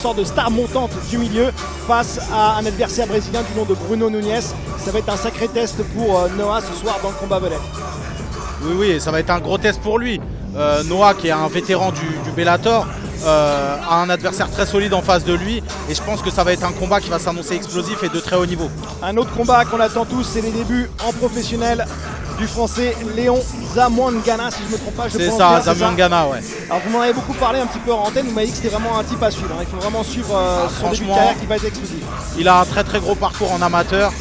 Sorte de star montante du milieu face à un adversaire brésilien du nom de Bruno Nunes. Ça va être un sacré test pour Noah ce soir dans le combat vedette. Oui, ça va être un gros test pour lui. Noah, qui est un vétéran du Bellator, a un adversaire très solide en face de lui. Et je pense que ça va être un combat qui va s'annoncer explosif et de très haut niveau. Un autre combat qu'on attend tous, c'est les débuts en professionnel du français Léon Zamouangana, si je ne me trompe pas. C'est ça, Zamouangana, ouais. Alors vous m'en avez beaucoup parlé un petit peu en antenne, vous m'avez dit que c'était vraiment un type à suivre. Il faut vraiment suivre son début de carrière qui va être explosif. Il a un très gros parcours en amateur.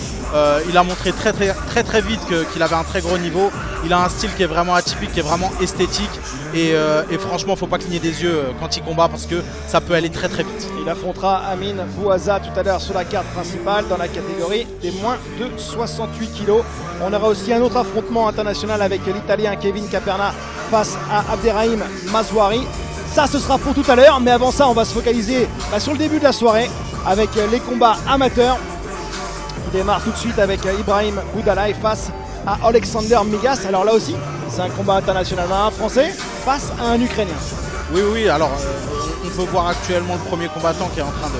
Il a montré très vite qu'il avait un très gros niveau. Il a un style qui est vraiment atypique, qui est vraiment esthétique. Et franchement, il ne faut pas cligner des yeux quand il combat parce que ça peut aller très vite. Il affrontera Amin Bouaza tout à l'heure sur la carte principale dans la catégorie des moins de 68 kg. On aura aussi un autre affrontement international avec l'Italien Kevin Caperna face à Abderrahim Mazouari. Ça, ce sera pour tout à l'heure. Mais avant ça, on va se focaliser sur le début de la soirée avec les combats amateurs. On démarre tout de suite avec Ibrahim Boudalaï face à Alexander Migas. Alors là aussi, c'est un combat international. Un Français face à un Ukrainien. Oui, alors on peut voir actuellement le premier combattant qui est en train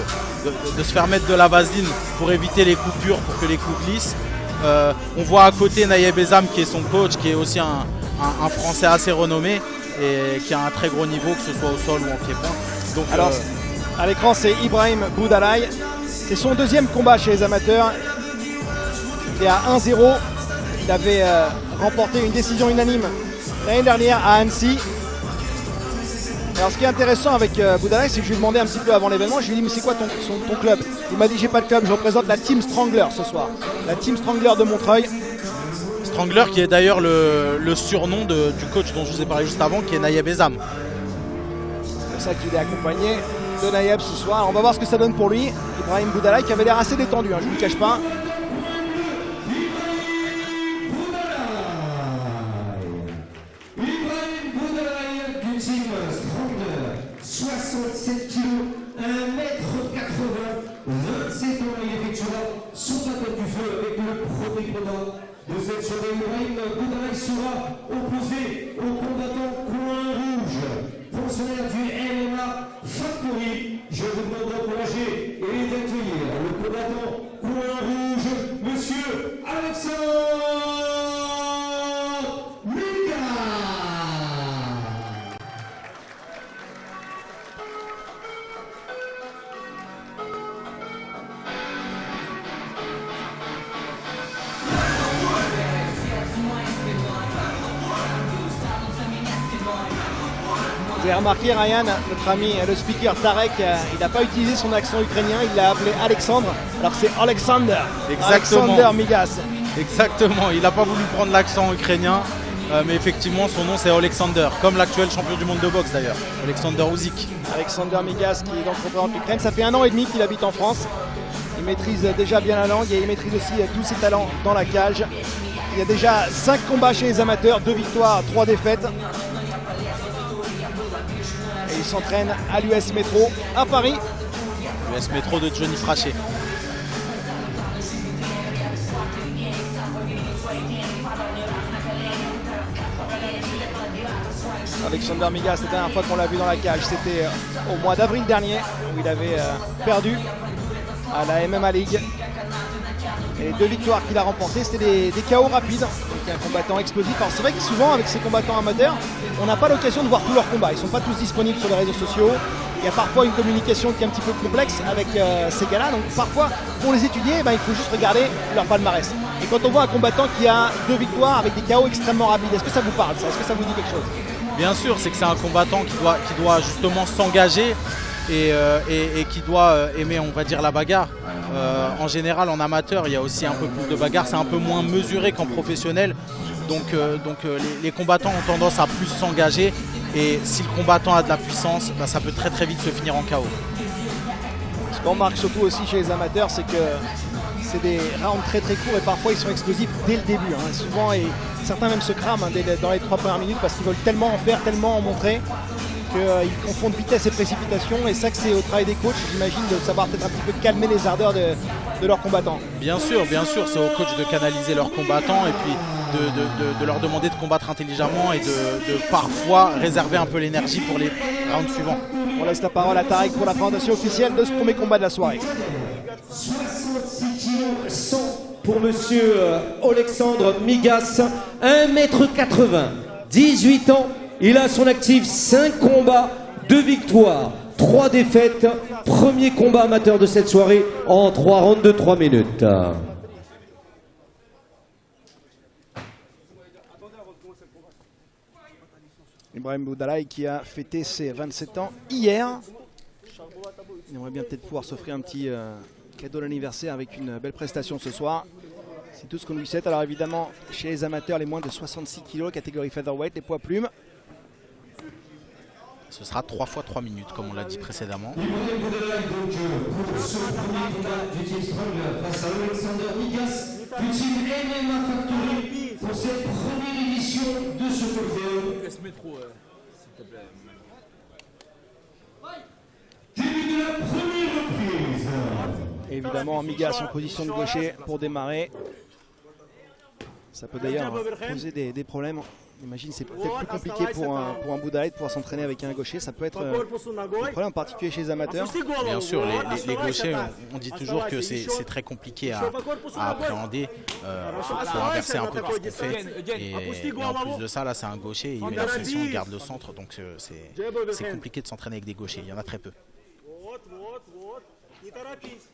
de se faire mettre de la vaseline pour éviter les coups durs, pour que les coups glissent. On voit à côté Nayeb Ezam qui est son coach, qui est aussi un Français assez renommé et qui a un très gros niveau, que ce soit au sol ou en pied-point. Donc, alors, à l'écran, c'est Ibrahim Boudalaï. C'est son deuxième combat chez les amateurs. Il est à 1-0. Il avait remporté une décision unanime l'année dernière à Annecy. Alors ce qui est intéressant avec Boudalaï, c'est que je lui ai demandé un petit peu avant l'événement, je lui ai dit mais c'est quoi ton club? Il m'a dit j'ai pas de club, je représente la Team Strangler ce soir. La Team Strangler de Montreuil. Strangler qui est d'ailleurs le surnom du coach dont je vous ai parlé juste avant, qui est Nayeb Ezam. C'est pour ça qu'il est accompagné de Nayeb ce soir. Alors, on va voir ce que ça donne pour lui. Ibrahim Boudalaï qui avait l'air assez détendu, je ne vous le cache pas. Ibrahim Boudalaï sera opposé au combattant coin rouge, fonctionnaire du MMA Factory. Je vous demande d'encourager et d'accueillir le combattant coin rouge, monsieur Alexandre Migas. Vous avez remarqué Ryan, notre ami le speaker Tarek, il n'a pas utilisé son accent ukrainien, il l'a appelé Alexandre, alors c'est Alexander. Exactement. Alexander Migas. Exactement, il n'a pas voulu prendre l'accent ukrainien, mais effectivement son nom c'est Alexander, comme l'actuel champion du monde de boxe d'ailleurs, Alexander Usyk. Alexander Migas qui est donc représentant l'Ukraine, ça fait 1 an et demi qu'il habite en France. Il maîtrise déjà bien la langue et il maîtrise aussi tous ses talents dans la cage. Il y a déjà 5 combats chez les amateurs, 2 victoires, 3 défaites. Et il s'entraîne à l'US Métro à Paris. l'US Métro de Johnny Frachet. Alexander Migas, c'était la dernière fois qu'on l'a vu dans la cage, c'était au mois d'avril dernier où il avait perdu à la MMA League. Et les 2 victoires qu'il a remportées, c'était des KO rapides. Donc un combattant explosif. Alors c'est vrai que souvent avec ces combattants amateurs, on n'a pas l'occasion de voir tous leurs combats. Ils ne sont pas tous disponibles sur les réseaux sociaux. Il y a parfois une communication qui est un petit peu complexe avec ces gars-là. Donc parfois, pour les étudier, il faut juste regarder leur palmarès. Et quand on voit un combattant qui a 2 victoires avec des KO extrêmement rapides, est-ce que ça vous parle ça? Est-ce que ça vous dit quelque chose? Bien sûr, c'est que c'est un combattant qui doit justement s'engager et qui doit aimer, on va dire, la bagarre. En général, en amateur, il y a aussi un peu plus de bagarre. C'est un peu moins mesuré qu'en professionnel. Donc les combattants ont tendance à plus s'engager. Et si le combattant a de la puissance, ça peut très vite se finir en KO. Ce qu'on remarque surtout aussi chez les amateurs, c'est que c'est des rounds très courts et parfois ils sont explosifs dès le début. Souvent, et certains même se crament dans les 3 premières minutes parce qu'ils veulent tellement en faire, tellement en montrer, qu'ils confondent vitesse et précipitation. Et ça, que c'est au travail des coachs, j'imagine, de savoir peut-être un petit peu calmer les ardeurs de leurs combattants. Bien sûr, c'est aux coachs de canaliser leurs combattants. Et puis de leur demander de combattre intelligemment et de parfois réserver un peu l'énergie pour les rounds suivants. On laisse la parole à Tarek pour la présentation officielle de ce premier combat de la soirée. 66 kg 100 pour monsieur Alexandre Migas, 1m80, 18 ans. Il a à son actif 5 combats, 2 victoires, 3 défaites. Premier combat amateur de cette soirée en 3 rounds de 3 minutes. Ibrahim Boudalaï qui a fêté ses 27 ans hier. Il aimerait bien peut-être pouvoir s'offrir un petit cadeau d'anniversaire avec une belle prestation ce soir. C'est tout ce qu'on lui souhaite. Alors évidemment, chez les amateurs, les moins de 66 kg, catégorie featherweight, les poids plumes. Ce sera 3 fois 3 minutes, comme on l'a dit précédemment. Ibrahim Boudalaï donc pour ce premier combat du Team Strong face à Alexander Migas du Team MMA Factory pour cette première édition de ce podium. Début de la première reprise. Évidemment, Migas en position de gaucher pour démarrer. Ça peut d'ailleurs poser des problèmes. J'imagine c'est peut-être plus compliqué pour un Boudalaï de pouvoir s'appréhender avec un gaucher. Ça peut être un problème en particulier chez les amateurs. Bien sûr, les gauchers, on dit toujours que c'est très compliqué à appréhender. Il faut inverser un peu tout ce qu'on fait. Et en plus de ça, là c'est un gaucher, il met la pression, il garde le centre. Donc c'est compliqué de s'entraîner avec des gauchers. Il y en a très peu.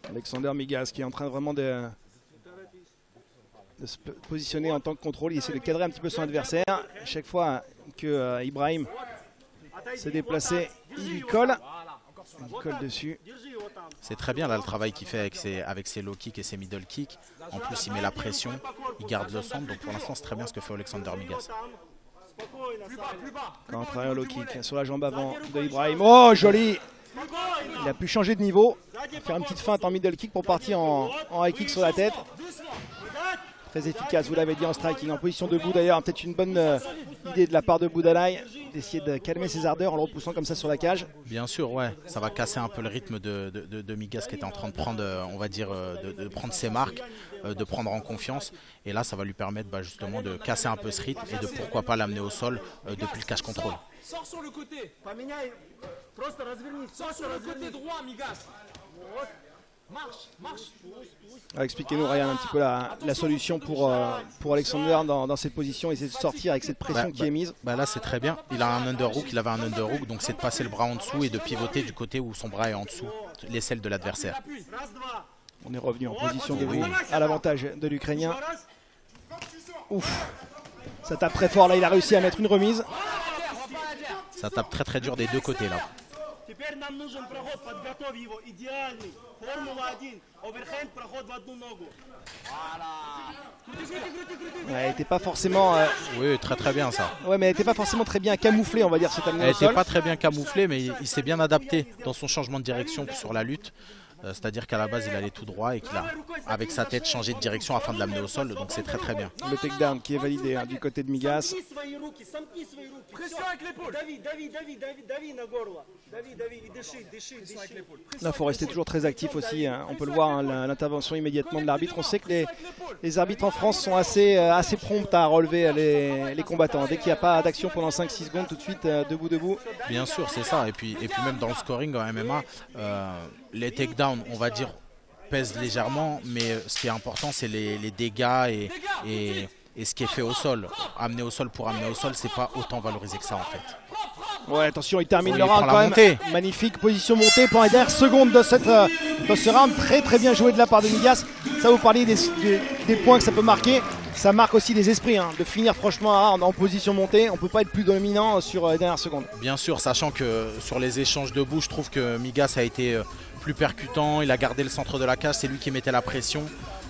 Alexander Migas qui est en train vraiment de se positionner en tant que contrôle. Il essaie de cadrer un petit peu son adversaire. Chaque fois que Ibrahim s'est déplacé, il lui colle. Il colle dessus. C'est très bien là le travail qu'il fait avec ses low kicks et ses middle kicks. En plus il met la pression, il garde le centre. Donc pour l'instant c'est très bien ce que fait Alexander Migas. Quand on travaille au low kick sur la jambe avant de Ibrahim. Oh joli! Il a pu changer de niveau, faire une petite feinte en middle kick pour partir en high kick sur la tête. Très efficace, vous l'avez dit, en striking, en position debout d'ailleurs. Peut-être une bonne idée de la part de Boudalaï d'essayer de calmer ses ardeurs en le repoussant comme ça sur la cage. Bien sûr, ouais, ça va casser un peu le rythme de Migas qui était en train de prendre, on va dire, de prendre ses marques, de prendre en confiance. Et là, ça va lui permettre justement de casser un peu ce rythme et de pourquoi pas l'amener au sol depuis le cache contrôle. Sors sur le côté. Sors sur le côté droit, Migas. Marche. Expliquez-nous, Ryan, un petit peu la solution pour Alexander dans cette position, essayer de sortir avec cette pression qui est mise. Là, c'est très bien. Il a un underhook, il avait un underhook, donc c'est de passer le bras en dessous et de pivoter du côté où son bras est en dessous, l'aisselle de l'adversaire. On est revenu en position de à l'avantage de l'Ukrainien. Ouf, ça tape très fort là, il a réussi à mettre une remise. Ça tape très dur des deux côtés là. Elle n'était pas forcément... Oui, très bien ça. Ouais, mais elle n'était pas forcément très bien camouflée, on va dire, cette amenée au sol. Elle n'était pas très bien camouflée, mais il s'est bien adapté dans son changement de direction sur la lutte. C'est-à-dire qu'à la base il allait tout droit et qu'il a avec sa tête changé de direction afin de l'amener au sol, donc c'est très bien. Le takedown qui est validé du côté de Migas. Là il faut rester toujours très actif aussi, on peut le voir, l'intervention immédiatement de l'arbitre. On sait que les arbitres en France sont assez prompts à relever les combattants. Dès qu'il n'y a pas d'action pendant 5-6 secondes, tout de suite debout. Bien sûr, c'est ça, et puis même dans le scoring en MMA, les takedowns, on va dire, pèsent légèrement, mais ce qui est important, c'est les dégâts et ce qui est fait au sol. Amener au sol pour amener au sol, c'est pas autant valorisé que ça en fait. Ouais, attention, il termine le round quand même. Magnifique position montée pour les dernières secondes de ce round. Très bien joué de la part de Migas. Ça, vous parliez des points que ça peut marquer. Ça marque aussi des esprits, de finir franchement un round en position montée. On peut pas être plus dominant sur les dernières secondes. Bien sûr, sachant que sur les échanges debout, je trouve que Migas a été plus percutant. Il a gardé le centre de la cage, c'est lui qui mettait la pression.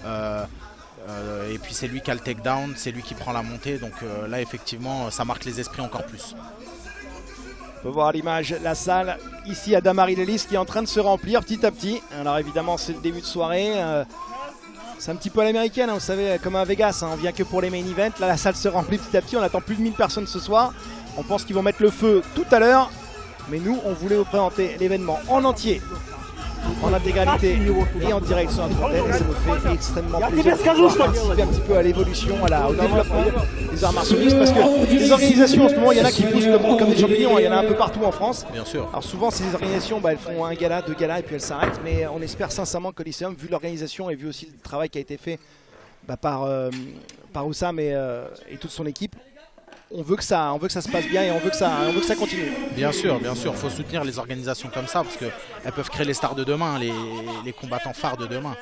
Et puis c'est lui qui a le takedown, c'est lui qui prend la montée. Donc là, effectivement, ça marque les esprits encore plus. On peut voir à l'image la salle ici à Damary-lès qui est en train de se remplir petit à petit. Alors évidemment, c'est le début de soirée. C'est un petit peu à l'américaine, vous savez, comme à Vegas, on vient que pour les main events. Là, la salle se remplit petit à petit, on attend plus de 1000 personnes ce soir. On pense qu'ils vont mettre le feu tout à l'heure. Mais nous, on voulait vous présenter l'événement en entier en intégralité et en direct sur notre antenne. Et ça nous fait extrêmement plaisir de pouvoir participer un petit peu à l'évolution, au développement des arts martiaux mixtes, parce que les organisations en ce moment, il y en a qui poussent le monde comme des champignons, il y en a un peu partout en France. Bien sûr. Alors souvent ces organisations, elles font un gala, 2 galas et puis elles s'arrêtent, mais on espère sincèrement que Coliseum, vu l'organisation et vu aussi le travail qui a été fait par Oussam et toute son équipe, on veut que ça se passe bien et on veut que ça continue. Bien sûr, il faut soutenir les organisations comme ça parce qu'elles peuvent créer les stars de demain, les combattants phares de demain.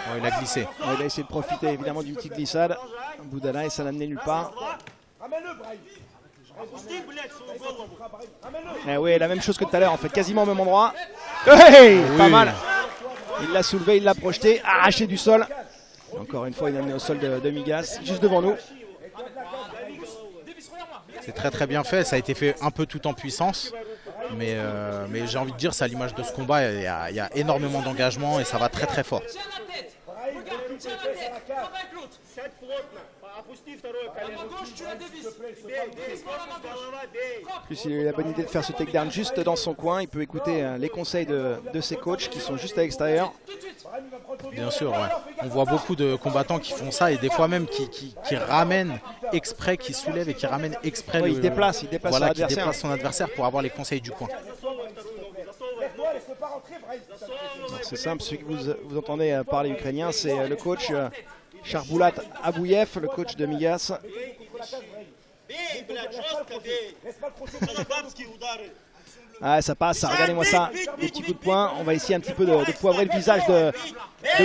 Oh, il a glissé. Il a essayé de profiter évidemment d'une petite glissade. Boudala et ça l'a amené nulle part. Oui, la même chose que tout à l'heure en fait, quasiment au même endroit. Hey, oui. Pas mal. Il l'a soulevé, il l'a projeté, arraché du sol. Encore une fois, il l'a amené au sol de Migas, juste devant nous. C'est très très bien fait, ça a été fait un peu tout en puissance. Mais j'ai envie de dire, c'est à l'image de ce combat, il y a énormément d'engagement et ça va très très fort. En plus, il a eu la bonne idée de faire ce takedown juste dans son coin. Il peut écouter les conseils de ses coachs qui sont juste à l'extérieur. Bien sûr, ouais. On voit beaucoup de combattants qui font ça et des fois même qui ramènent exprès, qui soulèvent et qui ramènent exprès. Il déplace voilà, qui déplace son adversaire pour avoir les conseils du coin. C'est simple, celui que vous entendez parler ukrainien, c'est le coach Charboulat Abouyev, le coach de Migas. Ah, ça passe, regardez-moi ça, des petits coups de poing. On va essayer un petit peu de poivrer le visage de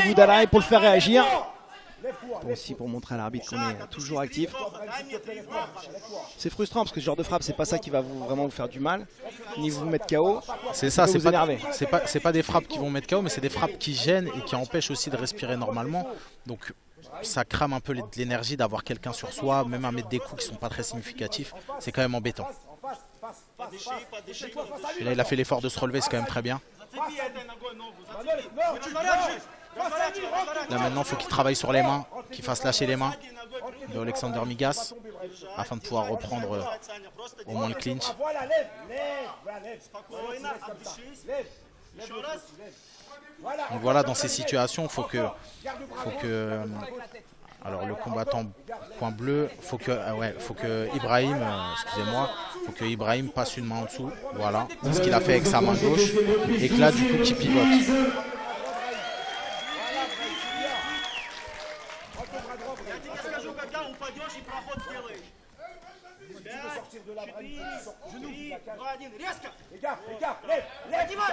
Boudala pour le faire réagir. Aussi pour montrer à l'arbitre qu'on est toujours actif. C'est frustrant parce que ce genre de frappe, c'est pas ça qui va vraiment vous faire du mal, ni vous mettre KO. C'est ça, c'est pas des frappes qui vont mettre KO, mais c'est des frappes qui gênent et qui empêchent aussi de respirer normalement. Donc ça crame un peu de l'énergie d'avoir quelqu'un sur soi, même à mettre des coups qui sont pas très significatifs. C'est quand même embêtant. Et là, il a fait l'effort de se relever, c'est quand même très bien. Là maintenant, il faut qu'il travaille sur les mains, qu'il fasse lâcher les mains de Alexander Migas afin de pouvoir reprendre au moins le clinch. Donc voilà, dans ces situations, il faut que alors le combattant point bleu, faut que Ibrahim, excusez-moi, faut que Ibrahim passe une main en dessous. Voilà, c'est ce qu'il a fait avec sa main gauche et que là du coup qui pivote.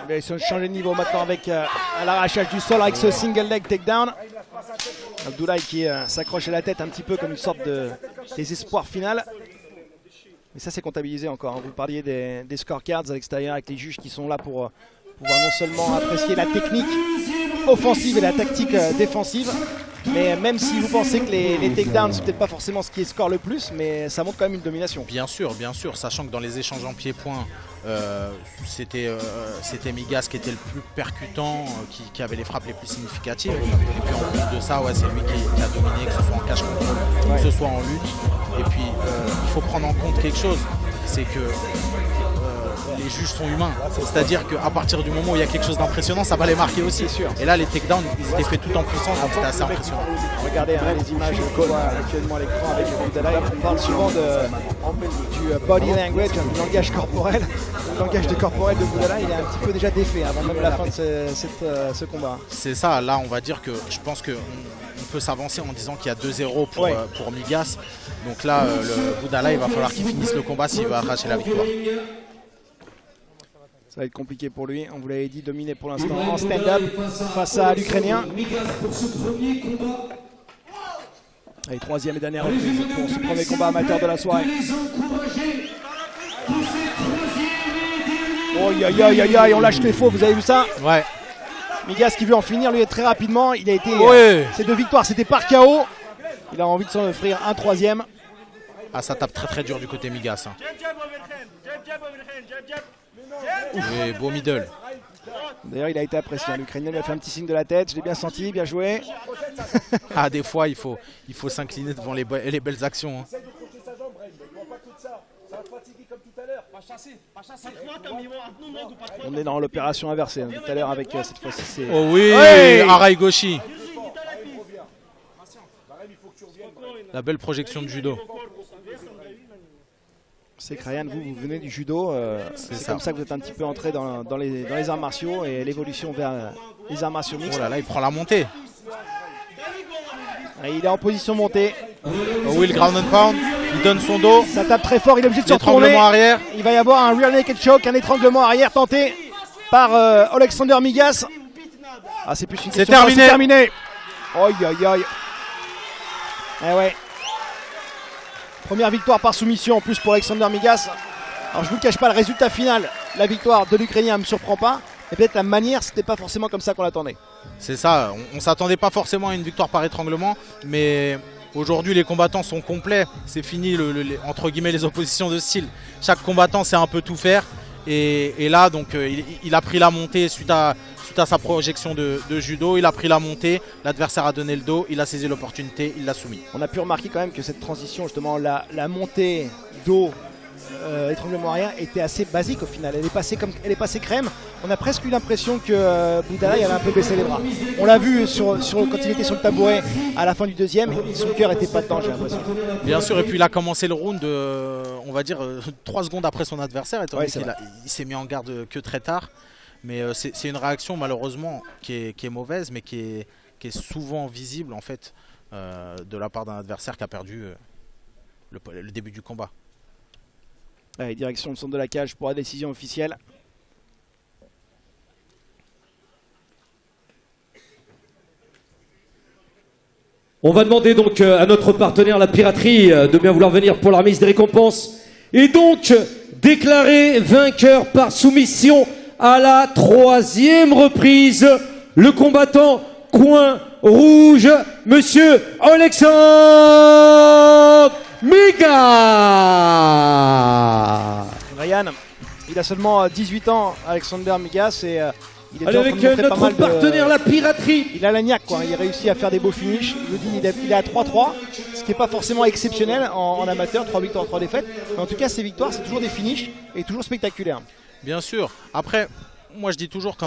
Ils sont changés de niveau maintenant avec à l'arrachage du sol avec ce single leg takedown. Abdoulaye qui s'accroche à la tête un petit peu comme une sorte de désespoir final. Mais ça c'est comptabilisé encore. Vous parliez des scorecards à l'extérieur avec les juges qui sont là pour pouvoir non seulement apprécier la technique offensive et la tactique défensive. Mais même si vous pensez que les takedowns c'est peut-être pas forcément ce qui score le plus, mais ça montre quand même une domination. Bien sûr, sachant que dans les échanges en pied-point, c'était Migas qui était le plus percutant, qui avait les frappes les plus significatives. Et puis en plus de ça, ouais, c'est lui qui a dominé, que ce soit en cash control, que ce soit en lutte. Et puis il faut prendre en compte quelque chose, c'est que les juges sont humains, c'est-à-dire qu'à partir du moment où il y a quelque chose d'impressionnant, ça va les marquer aussi. Et là, les takedowns, ils étaient faits tout en puissance, donc c'était assez impressionnant. Regardez les images qu'on voit actuellement à l'écran avec Boudala. On parle souvent du body language, du langage corporel. Le langage corporel de Boudala, il est un petit peu déjà défait avant même la fin de ce combat. C'est ça, là on va dire que je pense qu'on peut s'avancer en disant qu'il y a 2-0 pour Migas. Donc là, le Boudala, il va falloir qu'il finisse le combat s'il veut arracher la victoire. Ça va être compliqué pour lui, on vous l'avait dit, dominé pour l'instant en stand-up face à l'Ukrainien. Allez, troisième et dernière reprise pour ce premier combat amateur de la soirée. Oh on lâche les faux, vous avez vu ça? Ouais. Migas qui veut en finir, lui, très rapidement. Il a été. Ces 2 victoires, c'était par KO. Il a envie de s'en offrir un troisième. Ah, ça tape très très dur du côté Migas. Hein. Et beau middle. D'ailleurs, il a été apprécié. L'Ukrainien lui a fait un petit signe de la tête. Je l'ai bien senti, bien joué. Ah, des fois, il faut s'incliner devant les belles actions. Hein. On est dans l'opération inversée. Hein. Tout à l'heure, avec cette fois-ci, c'est. Oh oui, Hey Arai Goshi. La belle projection de judo. C'est que Ryan, vous venez du judo. C'est comme ça que vous êtes un petit peu entré dans les arts martiaux et l'évolution vers les arts martiaux mixtes. Oh là là, il prend la montée. Et il est en position montée. Oh oui, le ground and pound. Il donne son dos. Ça tape très fort, il est obligé de se retourner. L'étranglement arrière. Il va y avoir un rear naked choke, un étranglement arrière tenté par Alexander Migas. Ah, c'est plus une question. Terminé. C'est terminé. Aïe aïe aïe. Eh ouais. Première victoire par soumission en plus pour Alexander Migas. Alors je vous cache pas le résultat final. La victoire de l'Ukrainien ne me surprend pas. Et peut-être la manière, c'était pas forcément comme ça qu'on l'attendait. C'est ça, on s'attendait pas forcément à une victoire par étranglement, mais aujourd'hui les combattants sont complets. C'est fini entre guillemets les oppositions de style. Chaque combattant sait un peu tout faire. Et là donc il a pris la montée suite à sa projection de judo. Il a pris la montée, l'adversaire a donné le dos, il a saisi l'opportunité, il l'a soumis. On a pu remarquer quand même que cette transition, justement la montée dos, étranglement arrière, était assez basique au final. Elle est passée crème. On a presque eu l'impression que Boudala il avait un peu baissé les bras. On l'a vu quand il était sur le tabouret à la fin du deuxième, son cœur n'était pas dedans, j'ai l'impression. Bien sûr, et puis il a commencé le round, on va dire 3 secondes après son adversaire, étant donné qu'il s'est mis en garde que très tard. Mais c'est une réaction malheureusement qui est mauvaise, mais qui est souvent visible en fait de la part d'un adversaire qui a perdu le début du combat. Allez, direction le centre de la cage pour la décision officielle. On va demander donc à notre partenaire la piraterie de bien vouloir venir pour la remise des récompenses. Et donc déclaré vainqueur par soumission à la 3e reprise, le combattant coin rouge, monsieur Alexander Migas. Ryan, il a seulement 18 ans, Alexander Migas, et il est allez, en train avec de montrer notre pas mal partenaire la piraterie. Il a la niaque, quoi. Il réussit à faire des beaux finishes. Il est à 3-3, ce qui n'est pas forcément exceptionnel en amateur, 3 victoires, 3 défaites. Mais en tout cas, ces victoires, c'est toujours des finishes et toujours spectaculaires. Bien sûr. Après, moi je dis toujours